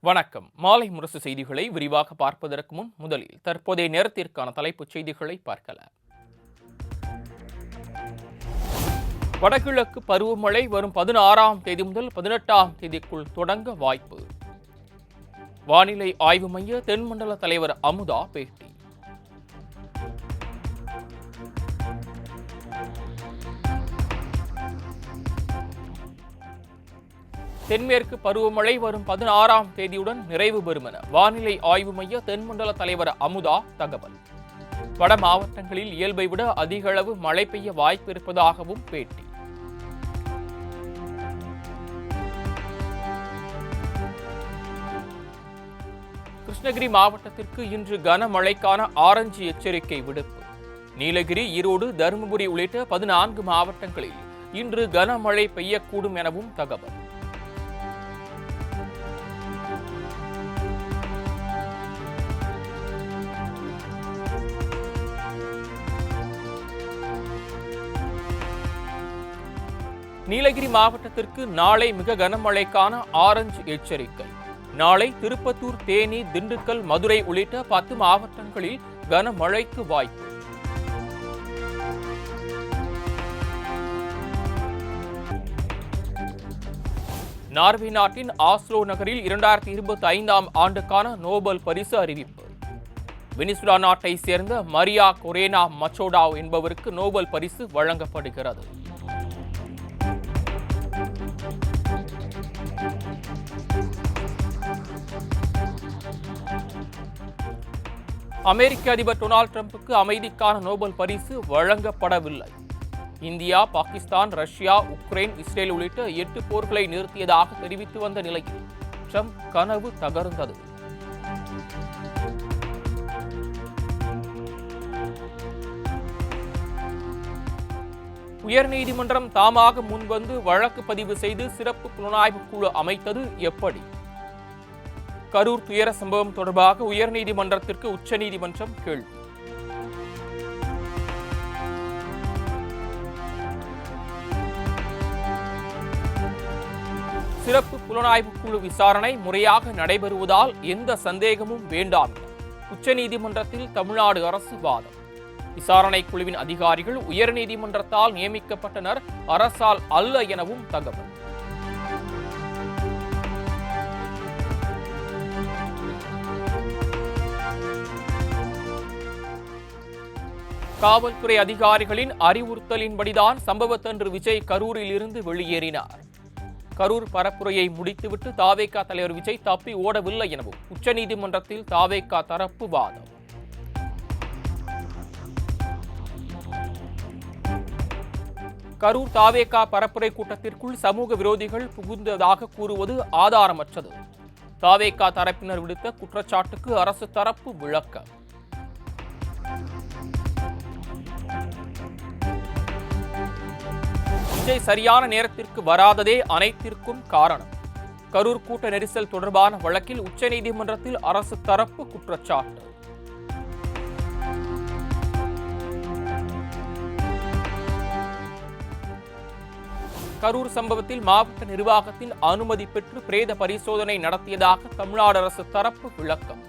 வணக்கம். மாலை முரசு செய்திகளை விரிவாக பார்ப்பதற்கு முன் முதலில் தற்போதைய நேரத்திற்கான தலைப்புச் செய்திகளை பார்க்கலாம். வடகிழக்கு பருவமழை வரும் 16ஆம் தேதி முதல் 18ஆம் தேதிக்குள் தொடங்க வாய்ப்பு. வானிலை ஆய்வு மைய தென்மண்டல தலைவர் அமுதா பேட்டி. தென்மேற்கு பருவமழை வரும் 16ஆம் தேதியுடன் நிறைவு பெறும் என வானிலை ஆய்வு மைய தென்மண்டல தலைவர் அமுதா தகவல். வட மாவட்டங்களில் இயல்பை விட அதிக அளவு மழை பெய்ய வாய்ப்பு இருப்பதாகவும் பேட்டி. கிருஷ்ணகிரி மாவட்டத்திற்கு இன்று கனமழைக்கான ஆரஞ்சு எச்சரிக்கை விடுப்பு. நீலகிரி, ஈரோடு, தருமபுரி உள்ளிட்ட 14 மாவட்டங்களில் இன்று கனமழை பெய்யக்கூடும் எனவும் தகவல். நீலகிரி மாவட்டத்திற்கு நாளை மிக கனமழைக்கான ஆரஞ்சு எச்சரிக்கை. நாளை திருப்பத்தூர், தேனி, திண்டுக்கல், மதுரை உள்ளிட்ட 10 மாவட்டங்களில் கனமழைக்கு வாய்ப்பு. நார்வே நாட்டின் ஆஸ்லோ நகரில் 2025ஆம் ஆண்டுக்கான நோபல் பரிசு அறிவிப்பு. வெனிசுலா நாட்டை சேர்ந்த மரியா கொரேனா மச்சோடா என்பவருக்கு நோபல் பரிசு வழங்கப்படுகிறது. அமெரிக்க அதிபர் டொனால்டு டிரம்புக்கு அமைதிக்கான நோபல் பரிசு வழங்கப்படவில்லை. India, Pakistan, Russia, Ukraine, Israel உள்ளிட்ட 8 போர்களை நிறுத்தியதாக தெரிவித்து வந்த நிலையில் டிரம்ப் கனவு தகர்ந்தது. உயர்நீதிமன்றம் தாமாக முன்வந்து வழக்கு பதிவு செய்து சிறப்பு புலனாய்வு குழு அமைத்தது எப்படி? கரூர் துயர சம்பவம் தொடர்பாக உயர்நீதிமன்றத்திற்கு உச்சநீதிமன்றம் கேள்வி. சிறப்பு புலனாய்வு குழு விசாரணை முறையாக நடைபெறுவதால் எந்த சந்தேகமும் வேண்டாம் என உச்சநீதிமன்றத்தில் தமிழ்நாடு அரசு வாதம். விசாரணை குழுவின் அதிகாரிகள் உயர்நீதிமன்றத்தால் நியமிக்கப்பட்டனர், அரசால் அல்ல எனவும் தகவல். காவல்துறை அதிகாரிகளின் அறிவுறுத்தலின்படிதான் சம்பவத்தன்று விஜய் கரூரில் இருந்து வெளியேறினார். கரூர் பரப்புரையை முடித்துவிட்டு தாவேகா தலைவர் விஜய் தப்பி ஓடவில்லை எனவும் உச்சநீதிமன்றத்தில் தாவேகா தரப்பு வாதம். கரூர் தாவேகா பரப்புரை கூட்டத்திற்குள் சமூக விரோதிகள் புகுந்ததாக கூறுவது ஆதாரமற்றது. தாவேகா தரப்பினர் விடுத்த குற்றச்சாட்டுக்கு அரசு தரப்பு விளக்கம். விஜய் சரியான நேரத்திற்கு வராததே அனைத்திற்கும் காரணம். கரூர் கூட்ட நெரிசல் தொடர்பான வழக்கில் உச்சநீதிமன்றத்தில் அரசு தரப்பு குற்றச்சாட்டு. கரூர் சம்பவத்தில் மாவட்ட நிர்வாகத்தின் அனுமதி பெற்று பிரேத பரிசோதனை நடத்தியதாக தமிழ்நாடு அரசு தரப்பு விளக்கம்.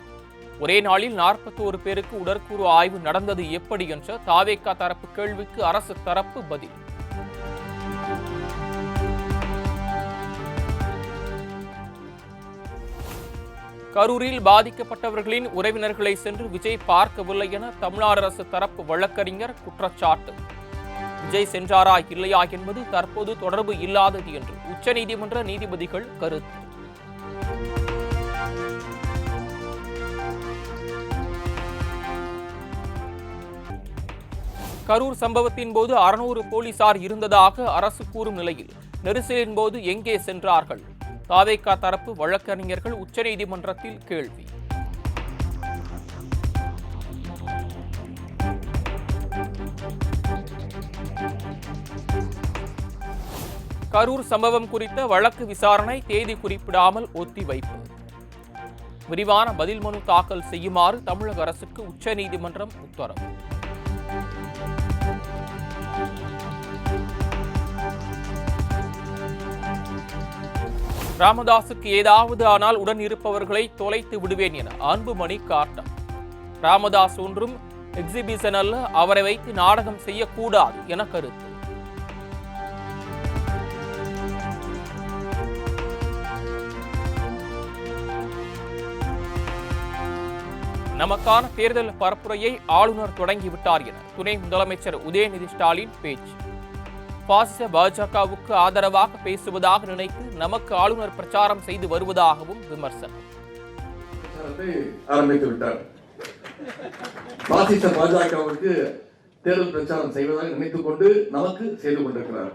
ஒரே நாளில் 41 பேருக்கு உடற்கூறு ஆய்வு நடந்தது எப்படி என்ற தாவேகா தரப்பு கேள்விக்கு அரசு தரப்பு பதில். கரூரில் பாதிக்கப்பட்டவர்களின் உறவினர்களை சென்று விஜய் பார்க்கவில்லை என தமிழ்நாடு அரசு தரப்பு வழக்கறிஞர் குற்றச்சாட்டு. விஜய் சென்றாரா இல்லையா என்பது தற்போது தொடர்பு இல்லாதது என்று உச்சநீதிமன்ற நீதிபதிகள் கருத்து. கரூர் சம்பவத்தின் போது 600 போலீசார் இருந்ததாக அரசு கூறும் நிலையில் நெரிசலின் போது எங்கே சென்றார்கள்? தாவேகா தரப்பு வழக்கறிஞர்கள் உச்சநீதிமன்றத்தில் கேள்வி. கரூர் சம்பவம் குறித்த வழக்கு விசாரணை தேதி குறிப்பிடாமல் ஒத்திவைப்பு. விரிவான பதில் மனு தாக்கல் செய்யுமாறு தமிழக அரசுக்கு உச்சநீதிமன்றம் உத்தரவு. ராமதாசுக்கு ஏதாவது ஆனால் உடன் இருப்பவர்களை தொலைத்து விடுவேன் என அன்புமணி காட்டம். ராமதாஸ் ஒன்றும் எக்ஸிபிஷன் அல்ல, அவரை வைத்து நாடகம் செய்யக்கூடாது என கருத்து. நமக்கான தேர்தல் பரப்புரையை ஆளுநர் தொடங்கிவிட்டார் என துணை முதலமைச்சர் உதயநிதி ஸ்டாலின் பேச்சு. பாசிச பாஜகவுக்கு ஆதரவாக பேசுவதாக நினைத்து நமக்கு ஆளுநர் பிரச்சாரம் செய்து வருவதாகவும் விமர்சனம். ஆரம்பித்து விட்டார். பாசிச பாஜகவுக்கு தேர்தல் பிரச்சாரம் செய்வதாக நினைத்துக் கொண்டு நமக்கு செய்து கொண்டிருக்கிறார்.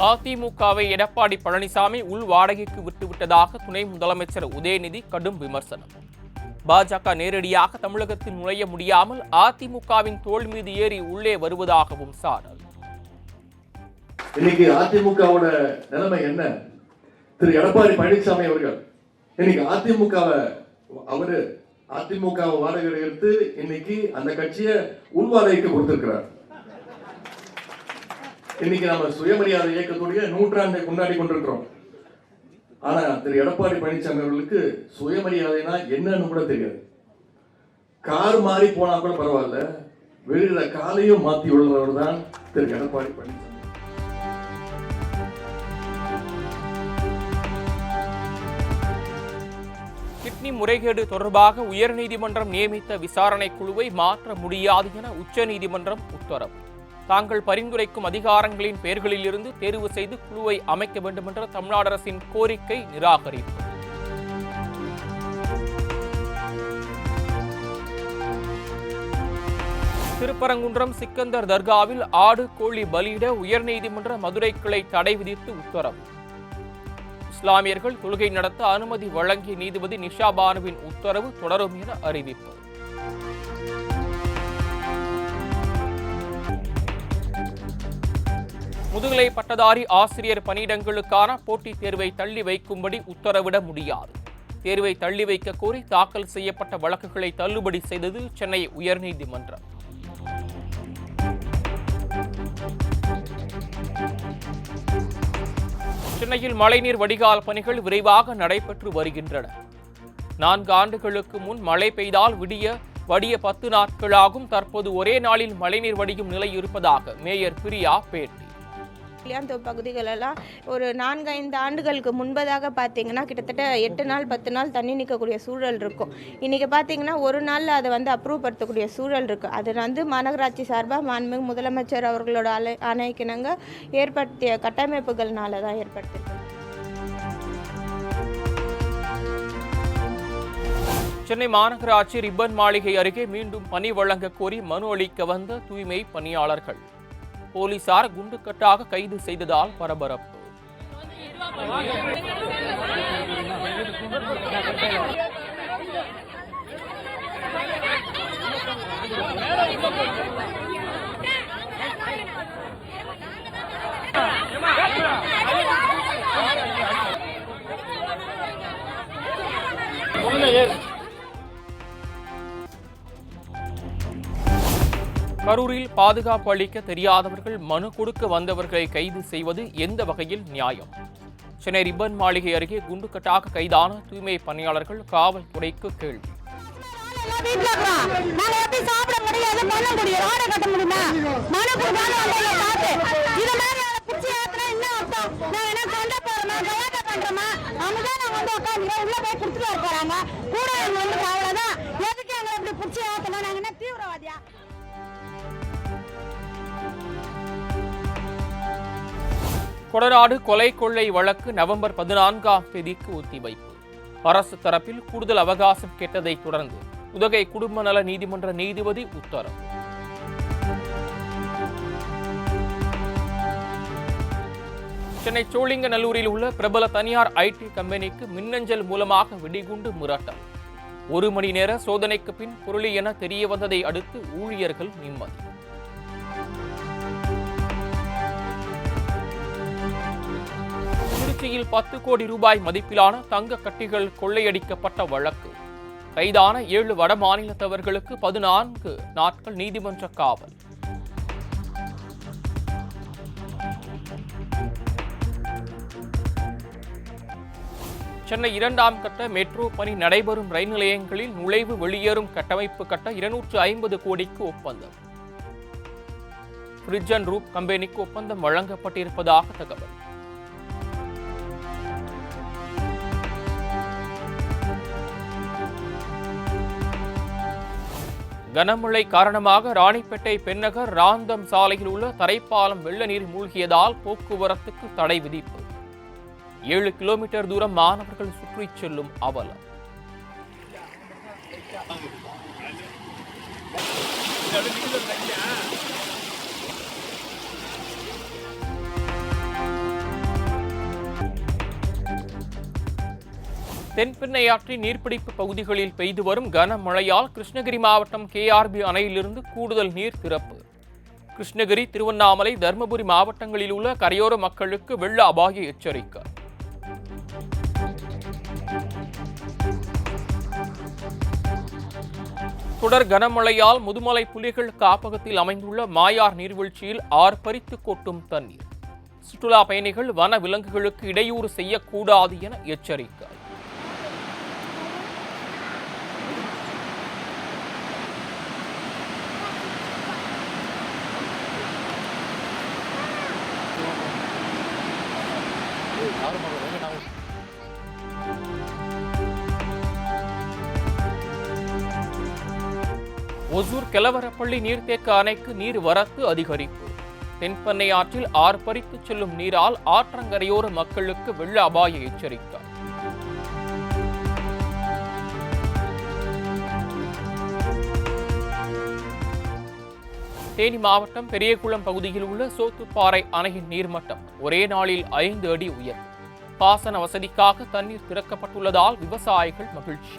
அதிமுகவை எடப்பாடி பழனிசாமி உள் வாடகைக்கு விட்டுவிட்டதாக துணை முதலமைச்சர் உதயநிதி கடும் விமர்சனம். பாஜக நேரடியாக தமிழகத்தில் நுழைய முடியாமல் அதிமுகவின் தோள் மீது ஏறி உள்ளே வருவதாகவும் சாடல். இன்னைக்கு அதிமுகவோட நிலைமை என்ன? திரு எடப்பாடி பழனிசாமி அவர்கள் இன்னைக்கு அதிமுக வாடகை எடுத்து இன்னைக்கு அந்த கட்சியை உள் வாடகைக்கு கொடுத்திருக்கிறார். இன்னைக்கு நம்ம சுயமரியாதை இயக்கத்துடைய நூற்றாண்டை கொண்டாடி கொண்டிருக்கிறோம். ஆனா திரு எடப்பாடி பழனிசாமி அவர்களுக்கு சுயமரியாதைனா என்னன்னு கூட தெரியாது. கார் மாறி போனா கூட பரவாயில்ல, வெளியில காலையும் மாத்தி உள்ளவர் தான் திரு எடப்பாடி பழனிசாமி. கிட்னி முறைகேடு தொடர்பாக உயர்நீதிமன்றம் நியமித்த விசாரணை குழுவை மாற்ற முடியாது என உச்சநீதிமன்றம் உத்தரவு. தாங்கள் பரிந்துரைக்கும் அதிகாரங்களின் பெயர்களில் இருந்து தேர்வு செய்து குழுவை அமைக்க வேண்டும் என்ற தமிழ்நாடு அரசின் கோரிக்கை நிராகரிப்பு. திருப்பரங்குன்றம் சிக்கந்தர் தர்காவில் ஆடு கோழி பலியிட உயர்நீதிமன்ற மதுரை கிளை தடை விதித்து உத்தரவு. இஸ்லாமியர்கள் தொழுகை நடத்த அனுமதி வழங்கிய நீதிபதி நிஷா பானுவின் உத்தரவு தொடரும் என அறிவிப்பு. முதுகலை பட்டதாரி ஆசிரியர் பணியிடங்களுக்கான போட்டித் தேர்வை தள்ளி வைக்கும்படி உத்தரவிட முடியாது. தேர்வை தள்ளி வைக்க கோரி தாக்கல் செய்யப்பட்ட வழக்குகளை தள்ளுபடி செய்தது சென்னை உயர்நீதிமன்றம். சென்னையில் மழைநீர் வடிகால் பணிகள் விரைவாக நடைபெற்று வருகின்றன. 4 ஆண்டுகளுக்கு முன் மழை பெய்தால் வடிய 10 நாட்களாகும். தற்போது ஒரே நாளில் மழைநீர் வடியும் நிலை இருப்பதாக மேயர் பிரியா பேட்டி. கல்யாணத்தோப்பு பகுதிகளெல்லாம் ஒரு 4-5 ஆண்டுகளுக்கு முன்பதாக பார்த்தீங்கன்னா கிட்டத்தட்ட 8 நாள் 10 நாள் தண்ணி நிற்கக்கூடிய சூழல் இருக்கும். இன்றைக்கி பார்த்தீங்கன்னா ஒரு நாளில் அதை அப்ரூவ் படுத்தக்கூடிய சூழல் இருக்குது. அது மாநகராட்சி சார்பாக மாண்புமிகு முதலமைச்சர் அவர்களோட ஆணைக்கிணங்க ஏற்படுத்திய கட்டமைப்புகள்னால தான் ஏற்படுத்தியிருக்கு. சென்னை மாநகராட்சி ரிப்பன் மாளிகை அருகே மீண்டும் பணி வழங்க கோரி மனு அளிக்க வந்த தூய்மை பணியாளர்கள் போலீசார் குண்டுக்கட்டாக கைது செய்ததால் பரபரப்பு. கரூரில் பாதுகாப்பு அளிக்க தெரியாதவர்கள் மனு கொடுக்க வந்தவர்களை கைது செய்வது எந்த வகையில் நியாயம்? சென்னை ரிப்பன் மாளிகை அருகே குண்டுக்கட்டாக கைதான தூய்மை பணியாளர்கள் காவல்துறைக்கு கேள்வி. கொடநாடு கொலை கொள்ளை வழக்கு நவம்பர் 14ஆம் தேதிக்கு ஒத்திவைப்பு. அரசு தரப்பில் கூடுதல் அவகாசம் கேட்டதை தொடர்ந்து உதகை குடும்ப நல நீதிமன்ற நீதிபதி உத்தரவு. சென்னை சோழிங்கநல்லூரில் உள்ள பிரபல தனியார் IT கம்பெனிக்கு மின்னஞ்சல் மூலமாக வெடிகுண்டு மிரட்டல். 1 மணி நேர சோதனைக்கு பின் பொருளி என தெரிய வந்ததை அடுத்து ஊழியர்கள் நிம்மதி. திருச்சியில் 10 கோடி ரூபாய் மதிப்பிலான தங்க கட்டிகள் கொள்ளையடிக்கப்பட்ட வழக்கு. கைதான 7 வட மாநிலத்தவர்களுக்கு 14 நாட்கள் நீதிமன்ற காவல். சென்னை 2ஆம் கட்ட மெட்ரோ பணி நடைபெறும் ரயில் நிலையங்களில் நுழைவு வெளியேறும் கட்டமைப்பு கட்ட 250 கோடிக்கு ஒப்பந்தம். பிரிட்ஜ் அண்ட் ரூப் கம்பெனிக்கு ஒப்பந்தம் வழங்கப்பட்டிருப்பதாக தகவல். கனமழை காரணமாக ராணிப்பேட்டை பெண்ணகர் ராந்தம் சாலையில் உள்ள தரைப்பாலம் வெள்ள நீர் மூழ்கியதால் போக்குவரத்துக்கு தடை விதிப்பு. 7 கிலோமீட்டர் தூரம் மாணவர்கள் சுற்றிச் செல்லும் அவலம். தென்பெண்ணையாற்றின் நீர்பிடிப்பு பகுதிகளில் பெய்து வரும் கனமழையால் கிருஷ்ணகிரி மாவட்டம் KRB அணையிலிருந்து கூடுதல் நீர் திறப்பு. கிருஷ்ணகிரி, திருவண்ணாமலை, தருமபுரி மாவட்டங்களில் உள்ள கரையோர மக்களுக்கு வெள்ள அபாய எச்சரிக்கை. தொடர் கனமழையால் முதுமலை புலிகள் காப்பகத்தில் அமைந்துள்ள மாயார் நீர்வீழ்ச்சியில் ஆர்ப்பரித்து கொட்டும் தண்ணீர். சுற்றுலா பயணிகள் வன விலங்குகளுக்கு இடையூறு செய்யக்கூடாது என எச்சரிக்கை. ஒசூர் கெலவரப்பள்ளி நீர்த்தேக்க அணைக்கு நீர் வரத்து அதிகரிப்பு. தென்பெண்ணை ஆற்றில் ஆர்ப்பரித்து செல்லும் நீரால் ஆற்றங்கரையோர மக்களுக்கு வெள்ள அபாய எச்சரிக்கை. தேனி மாவட்டம் பெரியகுளம் பகுதியில் உள்ள சோத்துப்பாறை அணையின் நீர்மட்டம் ஒரே நாளில் 5 அடி உயர்வு. பாசன வசதிக்காக தண்ணீர் திறக்கப்பட்டுள்ளதால் விவசாயிகள் மகிழ்ச்சி.